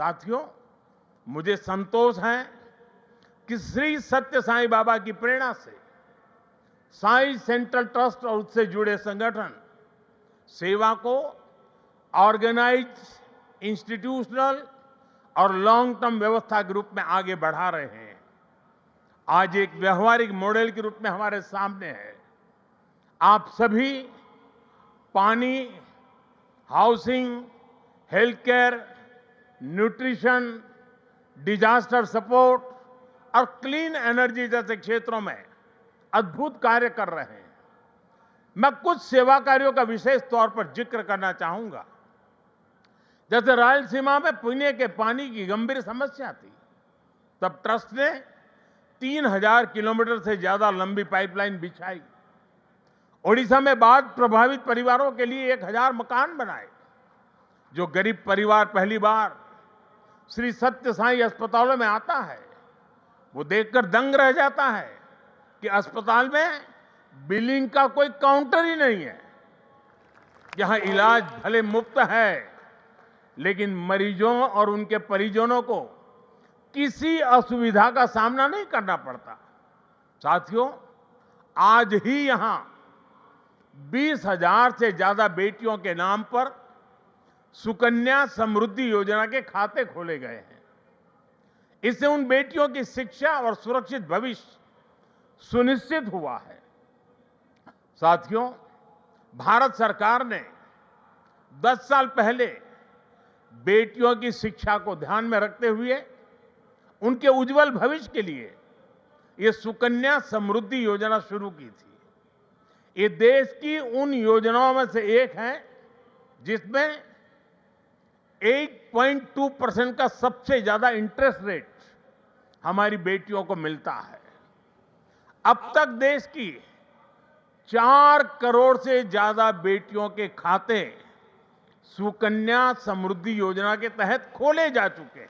साथियों, मुझे संतोष है कि श्री सत्य साईं बाबा की प्रेरणा से साईं सेंट्रल ट्रस्ट और उससे जुड़े संगठन सेवा को ऑर्गेनाइज, इंस्टीट्यूशनल और लॉन्ग टर्म व्यवस्था के रूप में आगे बढ़ा रहे हैं। आज एक व्यवहारिक मॉडल के रूप में हमारे सामने है। आप सभी पानी, housing, health care, nutrition, disaster support और क्लीन एनर्जी जैसे क्षेत्रों में अद्भुत कार्य कर रहे हैं। मैं कुछ सेवा कार्यों का विशेष तौर पर जिक्र करना चाहूंगा। जैसे रायलसीमा में पीने के पानी की गंभीर समस्या थी, तब ट्रस्ट ने 3000 किलोमीटर से ज्यादा लंबी पाइपलाइन बिछाई। ओडिशा में बाढ़ प्रभावित परिवारों के लिए 1000 मकान बनाए। जो गरीब परिवार पहली बार श्री सत्य साईं अस्पतालों में आता है, वो देखकर दंग रह जाता है कि अस्पताल में बिलिंग का कोई काउंटर ही नहीं है। यहां इलाज भले मुफ्त है, लेकिन मरीजों और उनके परिजनों को किसी असुविधा का सामना नहीं करना पड़ता। साथियों, आज ही यहां 20,000 से ज्यादा बेटियों के नाम पर सुकन्या समृद्धि योजना के खाते खोले गए हैं। इससे उन बेटियों की शिक्षा और सुरक्षित भविष्य सुनिश्चित हुआ है। साथियों, भारत सरकार ने 10 साल पहले बेटियों की शिक्षा को ध्यान में रखते हुए उनके उज्जवल भविष्य के लिए ये सुकन्या समृद्धि योजना शुरू की थी। ये देश की उन योजनाओं में से एक है जिसमें 8.2% का सबसे ज्यादा इंटरेस्ट रेट हमारी बेटियों को मिलता है। अब तक देश की 4 करोड़ से ज्यादा बेटियों के खाते सुकन्या समृद्धि योजना के तहत खोले जा चुके हैं।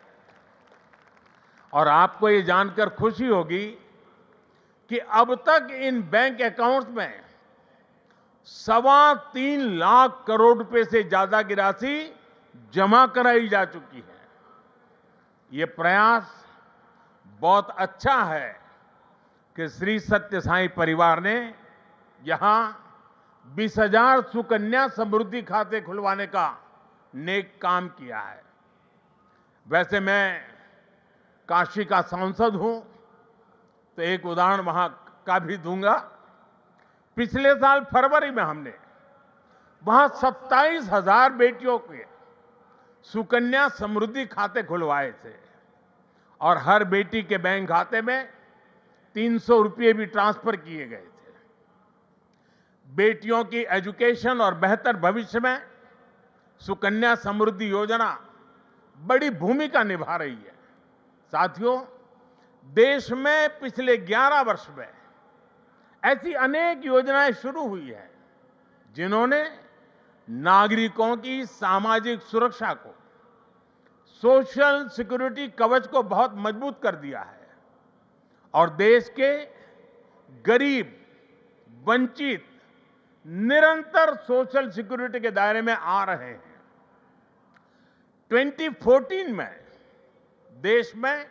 और आपको ये जानकर खुशी होगी कि अब तक इन बैंक अकाउंट्स में 3.25 लाख करोड़ रुपए से ज्यादा की राशि जमा कराई जा चुकी है। ये प्रयास बहुत अच्छा है कि श्री सत्य साईं परिवार ने यहां 20,000 सुकन्या समृद्धि खाते खुलवाने का नेक काम किया है। वैसे मैं काशी का सांसद हूं, तो एक उदाहरण वहां का भी दूंगा। पिछले साल फरवरी में हमने वहां 27,000 बेटियों के सुकन्या समृद्धि खाते खुलवाए थे और हर बेटी के बैंक खाते में 300 रुपये भी ट्रांसफर किए गए थे। बेटियों की एजुकेशन और बेहतर भविष्य में सुकन्या समृद्धि योजना बड़ी भूमिका निभा रही है। साथियों, देश में पिछले 11 वर्ष में ऐसी अनेक योजनाएं शुरू हुई है जिन्होंने नागरिकों की सामाजिक सुरक्षा को, सोशल सिक्योरिटी कवच को बहुत मजबूत कर दिया है और देश के गरीब, वंचित निरंतर सोशल सिक्योरिटी के दायरे में आ रहे हैं। 2014 में देश में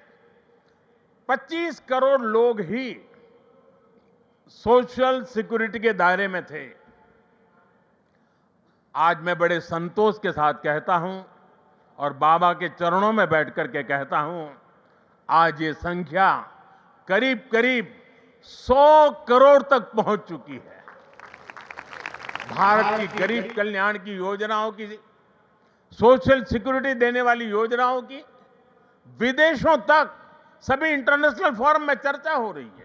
25 करोड़ लोग ही सोशल सिक्योरिटी के दायरे में थे। आज मैं बड़े संतोष के साथ कहता हूं और बाबा के चरणों में बैठकर के कहता हूं, आज ये संख्या करीब करीब 100 करोड़ तक पहुंच चुकी है। भारत की गरीब कल्याण की योजनाओं की, सोशल सिक्योरिटी देने वाली योजनाओं की विदेशों तक सभी इंटरनेशनल फोरम में चर्चा हो रही है।